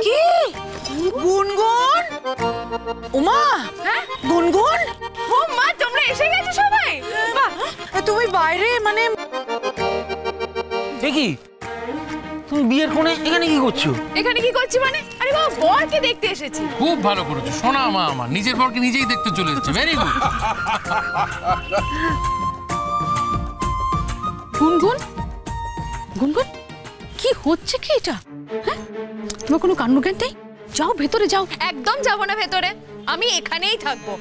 কি গুনগুন? উমা, হ্যাঁ গুনগুন? ও মা, তোমরা এসে গেছো সবাই? বাহ, তুমি বাইরে মানে কি তুমি বিয়ের কোণে এখানে কি করছো? এখানে কি করছি মানে? আরে বাবা, বরকে দেখতে এসেছি। খুব ভালো করেছো সোনা মা, আমার নিজের বরকে নিজেই দেখতে চলে এসেছে। Very good. গুনগুন, গুনগুন, কি হচ্ছে কি এটা? হ্যাঁ, তোমার কোনো কাণ্ডজ্ঞান নেই? যাও ভেতরে যাও। একদম যাবো না ভেতরে, আমি এখানেই থাকবো।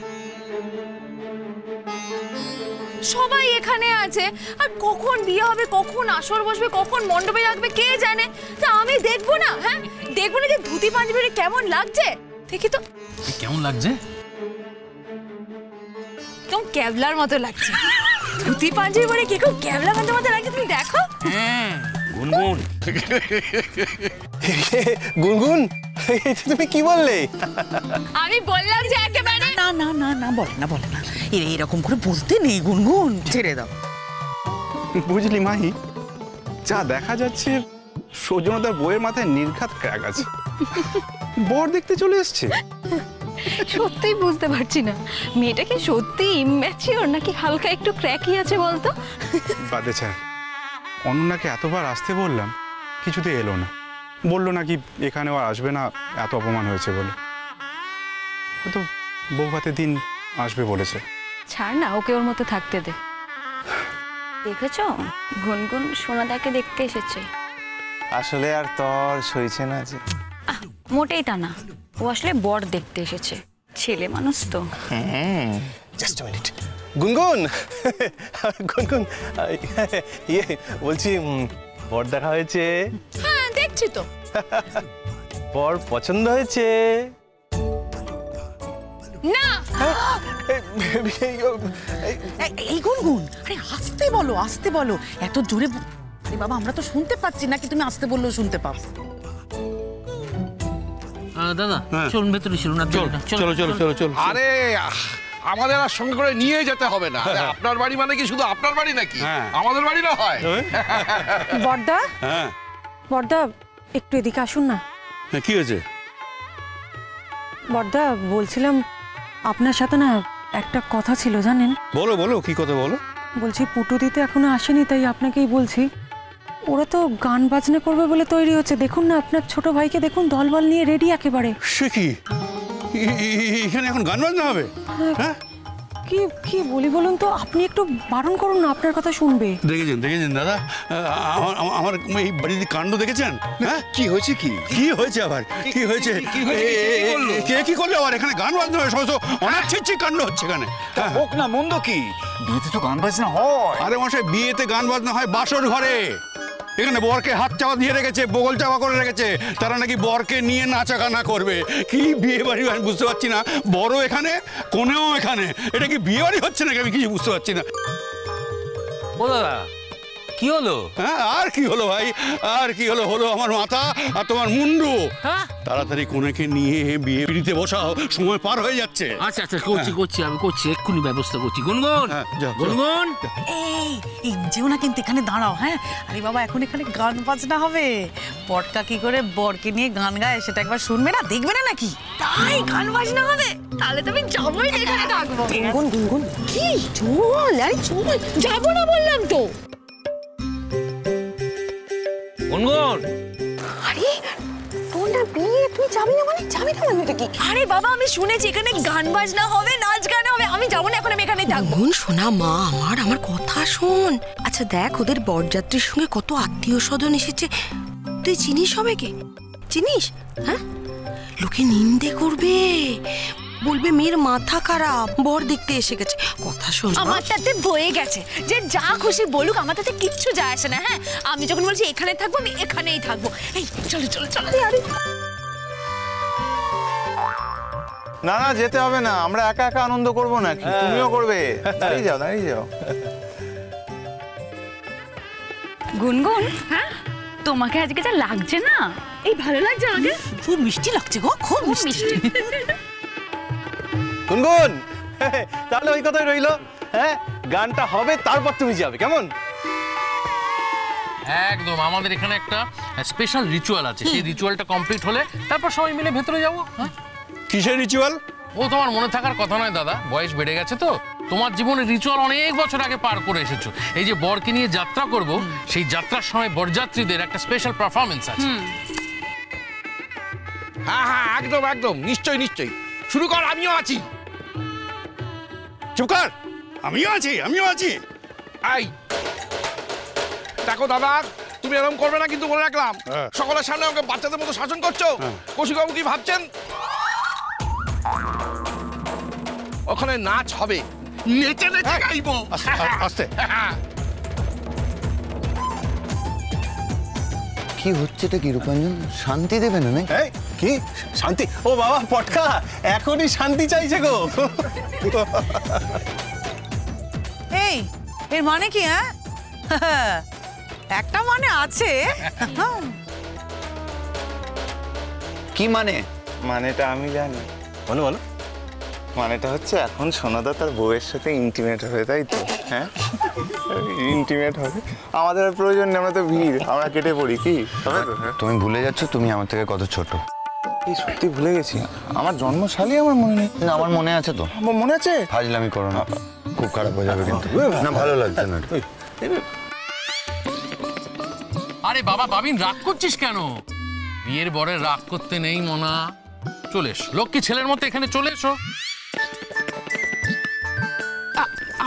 সবাই এখানে আছে, আর কখন বিয়ে হবে, কখন আসর বসবে, কখন মণ্ডপে রাখবে কে জানে। তা আমি দেখবো না? হ্যাঁ, দেখবো না যে ধুতি পাঞ্জাবি কেমন লাগছে? দেখি তো কেমন লাগছে? কেমন ক্যাবলার মতো লাগছে। ধুতি পাঞ্জাবি পরে কি কেউ ক্যাবলা মতো লাগছে, তুমি দেখো। হ্যাঁ গুনগুন, গুনগুন, তুমি কি বললে? আমি বললাম যে একেবারে না না না না, বলে না বলে না, এরকম করে বলতে নেই গুনগুন, ছেড়ে দাও। বুঝলি মাহি, যা দেখা যাচ্ছে সৌজন্যতার বইয়ের মাথায় নির্ঘাত ক্র্যাক আছে। বর দেখতে চলে এসছে। সত্যিই বুঝতে পারছি না মেয়েটা কি সত্যি ইম্যাচিওর নাকি হালকা একটু ক্র্যাকি আছে বলতো। বাদে ছাড়, অনন্যাকে এতবার আসতে বললাম, কিছুতে এলো না। বললো নাকি এখানেও আর আসবে না, এত অপমান হয়েছে বলে। হয়তো বউ ভাতের দিন আসবে বলেছে। ছাড় না, ওকে ওর মতো থাকতে দে। দেখেছো, গুনগুন সোনাদাকে দেখতে এসেছে। আসলে আর তোর সইছে না যে। মোটেই তা না, ও আসলে বর দেখতে এসেছে। ছেলে মানুষ তো। Just a minute. গুনগুন, গুনগুন, ইয়ে বলছি, বর দেখা হয়েছে? হ্যাঁ দেখছি তো। বর পছন্দ হয়েছে? না, এই গুনগুন, আরে আসতে বলো, আসতে বলো, এত জোরে। আরে বাবা, আমরা তো শুনতে পাচ্ছি নাকি তুমি আসতে বললেও শুনতে পাও। দাদা চলুন ভেতরে, চলুন না, চলো চলো চলো চলো। আরে আমাদের আর সঙ্গে করে নিয়ে যেতে হবে না। আপনার বাড়ি মানে কি শুধু আপনার বাড়ি নাকি? আমাদের বাড়ি না হয়? বড়দা, হ্যাঁ বড়দা একটু এদিকে আসুন না। কি হয়েছে? বড়দা, বলছিলাম আপনার সাথে না একটা কথা ছিল জানেন। বলো বলো, কি কথা বলো। বলছি পুটু দিতে এখনো আসেনি, তাই আপনাকেই বলছি। ওরা তো গান বাজনা করবে বলে তৈরি হচ্ছে। দেখুন না, আপনার ছোট ভাইকে দেখুন, দলবল নিয়ে রেডি একেবারে। সে কি, এখানে এখন গান বাজনা হবে? হ্যাঁ, কি কি বলি বলুন তো, আপনি একটু বারণ করুন না, আপনার কথা শুনবে। দেখেছেন দাদা, আমার এই বাড়িতে কাণ্ড দেখেছেন? হ্যাঁ, কি হয়েছে? কি হয়েছে আবার? কি হয়েছে? কে কি করলো আবার? এখানে গান বাজনা হয়, সমস্ত অনাচ্ছিচ্ছি কাণ্ড হচ্ছে এখানে। হোক না, মন্দ কি? বিয়েতে তো গান বাজনা হয়। আরে মশাই, বিয়েতে গান বাজনা হয় বাসর ঘরে। এখানে বরকে হাত চাপা দিয়ে রেখেছে, বগল চাপা করে রেখেছে, তারা নাকি বরকে নিয়ে নাচা গানা করবে। কি বিয়ে বাড়ি আমি বুঝতে পারছি না। বড় এখানে, কোনেও এখানে, এটা কি বিয়ে বাড়ি হচ্ছে নাকি আমি কিছু বুঝতে পারছি না। ও দাদা কি হলো? হ্যাঁ, আর কি হলো ভাই, আর কি হলো? হলো আমার মাথা আর তোমার মুন্ডু। তাড়াতাড়ি কোনেকে নিয়ে বিয়ে পিড়িতে বসাও, সময় পার হয়ে যাচ্ছে। আচ্ছা আচ্ছা, করছি আমি করছি, এক্ষুনি ব্যবস্থা করছি। গুনগুন, গুনগুন, এই যেও না কিন্তু, এখানে দাঁড়াও। হ্যাঁ, আরে বাবা, এখন এখানে গান বাজনা হবে। পটকা কি করে বরকে নিয়ে গান গায় সেটা একবার শুনবে না, দেখবে না নাকি? তাই গান বাজনা হবে? তাহলে তো আমি যাবোই না, এখানে থাকবো। গুনগুন, গুনগুন কি চল, আরে চল, যাবো না বললাম তো। গুনগুন, আরে তোমরা বিয়ে, তুমি যাবি না মানে? যাবি না মানে কি? আরে বাবা, আমি শুনেছি এখানে গান বাজনা হবে, নাচ গান হবে। আমি যাবো না, এখন আমি এখানেই থাকবো। বোন শোনা মা, আমার কথা শোন। আচ্ছা দেখ, ওদের বরযাত্রীর সঙ্গে কত আত্মীয় স্বজন এসেছে, তুই চিনিস সবাইকে? চিনিস? হ্যাঁ, লোকে নিন্দে করবে, বলবে মেয়ের মাথা খারাপ, বর দেখতে এসে গেছে। কথা শোন, আমার তাতে বয়ে গেছে, যে যা খুশি বলুক, আমার তাতে কিচ্ছু যায় আসে না। হ্যাঁ, আমি যখন বলছি এখানে থাকবো, আমি এখানেই থাকবো। এই চলো চলো চলো। আরে না না, যেতে হবে না, আমরা একা একা আনন্দ করবো নাকি? তুমিও করবে? দাঁড়িয়ে যাও, দাঁড়িয়ে যাও। গুনগুন, হ্যাঁ তোমাকে আজকে যা লাগছে না, এই ভালো লাগছে আমাকে, খুব মিষ্টি লাগছে গো, খুব মিষ্টি। গুনগুন, তাহলে ওই কথাই রইলো। হ্যাঁ, গানটা হবে, তারপর তুমি যাবে, কেমন? একদম আমাদের এখানে একটা স্পেশাল রিচুয়াল আছে, সেই রিচুয়ালটা কমপ্লিট হলে তারপর সবাই মিলে ভেতরে যাবো। কিসের রিচুয়াল? ও তোমার মনে থাকার কথা নয় দাদা, বয়স বেড়ে গেছে তো, তোমার জীবনের রিচুয়াল অনেক বছর আগে পার করে এসেছো। এই যে বরকে নিয়ে যাত্রা করব, সেই যাত্রার সময় বরযাত্রীদের একটা স্পেশাল পারফরমেন্স আছে। হ্যাঁ হ্যাঁ, একদম একদম, নিশ্চয়ই নিশ্চয়ই। শুরু কর, আমিও আছি। চুপ কর, আমিও আছি। এই দেখো দাদা, তুমি এরকম করবে না কিন্তু, বলে রাখলাম। সকলের সামনে আমাকে বাচ্চাদের মতো শাসন করছো। কৌশিকবাবু কি ভাবছেন? ওখানে নাচ হবে, নেচে নেচে গাইবো। আস্তে। কি হচ্ছেটা কি রূপাঞ্জন? শান্তি দেবে না নাকি? কি শান্তি? ও বাবা পটকা, এখনই শান্তি চাইছে গো। এই এর মানে কি? হ্যাঁ একটা মানে আছে। কি মানে? মানেটা আমি জানি। বলো বলো। মানেটা হচ্ছে এখন সোনাদা তার বউয়ের সাথে ইন্টিমেট হবে, তাই তো? হ্যাঁ, ইন্টিমেট হবে। আমাদের আর প্রয়োজন নেই, আমরা তো ভিড়, আমরা কেটে পড়ি। কি হবে তো? তুমি ভুলে যাচ্ছ তুমি আমার থেকে কত ছোট। এই সত্যি ভুলে গেছি, আমার জন্মশালী আমার মনে নেই। না, আমার মনে আছে তো। আমার মনে আছে? ফাজলামি করো না, খুব খারাপ হয়ে যাবে কিন্তু। না, ভালো লাগছে না। আরে বাবা বাবিন, রাগ করছিস কেন? বিয়ের বরে রাগ করতে নেই মোনা। চলে এসো, লক্ষ্মী ছেলের মতো এখানে চলে এসো।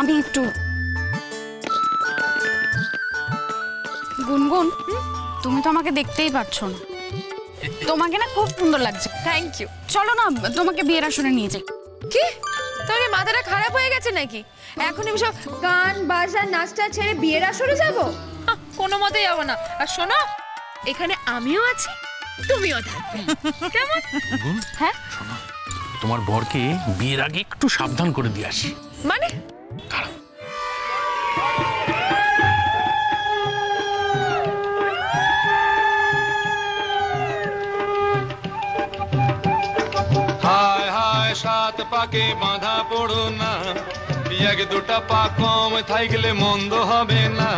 আমি একটু গুনগুন, তুমি তো আমাকে দেখতেই পাচ্ছ না, তোমাকে না খুব সুন্দর লাগছে। Thank you. চলো না তোমাকে বিয়ের আসরে নিয়ে যাই। কি তোর মাথাটা খারাপ হয়ে গেছে নাকি? এখন এসব গান বাজনা নাচটা ছেড়ে বিয়ের আসরে যাব? কোনো মতেই যাবো না। আর শোনো, এখানে আমিও আছি, তুমিও থাকবে, কেমন? হ্যাঁ, শোনো, তোমার বরকে বিয়ের আগে একটু সাবধান করে দিয়ে আসি। মানে? হায় হায়, সাত পাকে বাঁধা পড়ো না, এক দুটা পা কম থাকলে মন্দ হবে না।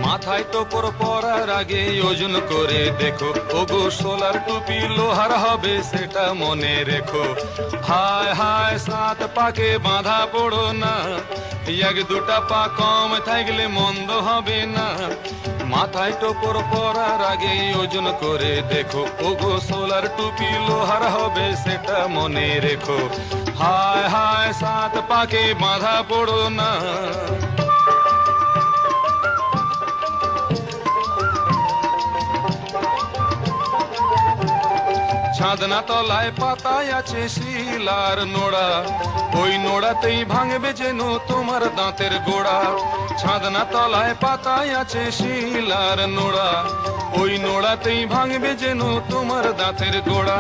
মাথায় তো পরার আগে ওজন করে দেখো, ওগো সোলার টুপি লোহার হবে সেটা মনে রেখো। হায় হায়, সাত পাকে বাঁধা পড়ো না, এক দুটা পা কম থাকলে মন্দ হবে না। মাথায় টোপর পরার আগে ওজন করে দেখো, ওগো সোলার টুপি লোহার হবে সেটা মনে রেখো। হায় হায়, সাত পাকে বাঁধা পড়ো না। ছাদনা তলায় পাতায় আছে শিলার নোড়া, ওই নোড়াতেই ভাঙবে যেন তোমার দাঁতের গোড়া। ছাদনা তলায় পাতায় আছে শিলার নোড়া, ওই নোড়াতেই ভাঙবে যেন তোমার দাঁতের গোড়া।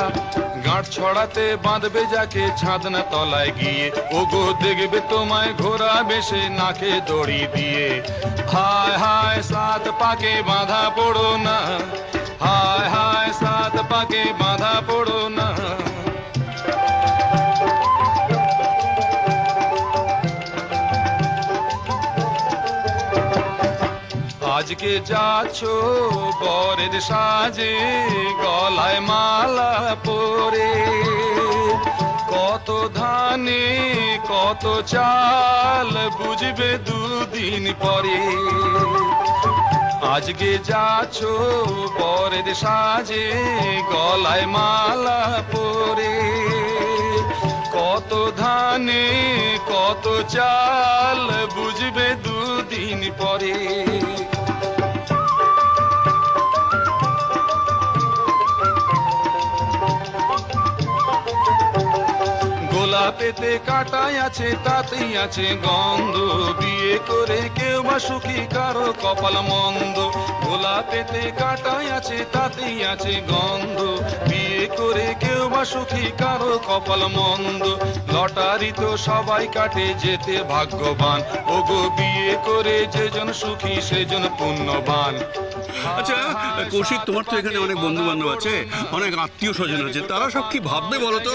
গাঁট ছড়াতে বাঁধবে যাকে ছাদনা তলায় গিয়ে, ওগো দেখবে তোমায় ঘোড়া বেশে নাকে দড়ি দিয়ে। হায় হায়, সাত পাকে বাঁধা পড়ো না, হায় হায়, সাত পাকে বাঁধা পড়ো না। আজকে যাচ্ছ বরের সাজে, গলায় মালা পরে, কত ধানে কত চাল বুঝবে দুদিন পরে। আজকে যাচ্ছ বরের সাজে, গলায় মালা পরে, কত ধানে কত চাল বুঝবে দুদিন পরে। গোলাপেতে কাটায় আছে তাতেই আছে গন্ধ, বিয়ে করে কেউ বা সুখী কারো কপাল মন্দ। গোলাপেতে কাটায় আছে তাতেই আছে গন্ধ, বিয়ে করে কেউ বা সুখী কারো কপাল মন্দ। লটারি তো সবাই কাটে যেতে ভাগ্যবান, ওগো বিয়ে করে যেজন সুখী সেজন পুণ্যবান। আচ্ছা কৌশিক, তোমার তো এখানে অনেক বন্ধু বান্ধব আছে, অনেক আত্মীয় স্বজন আছে, তারা সব কি ভাববে বলো তো?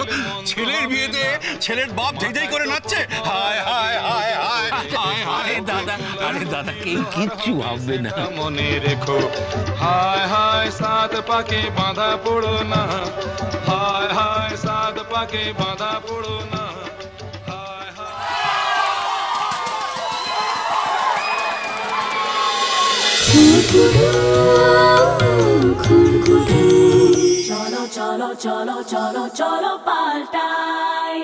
ছেলের বিয়েতে ছেলের বাপ ঝেঁঝাই করে নাচছে, হায় হায় হায় হায় হায় হায়। দাদা, আরে দাদা, কেউ কিচ্ছু ভাববে না। মনে রেখো, হায় হায় সাত পাকে বাঁধা পড়ো না, হায় হায় সাত পাকে বাঁধা পড়ো না। চলো চলো চলো চলো চলো পাল্টাই।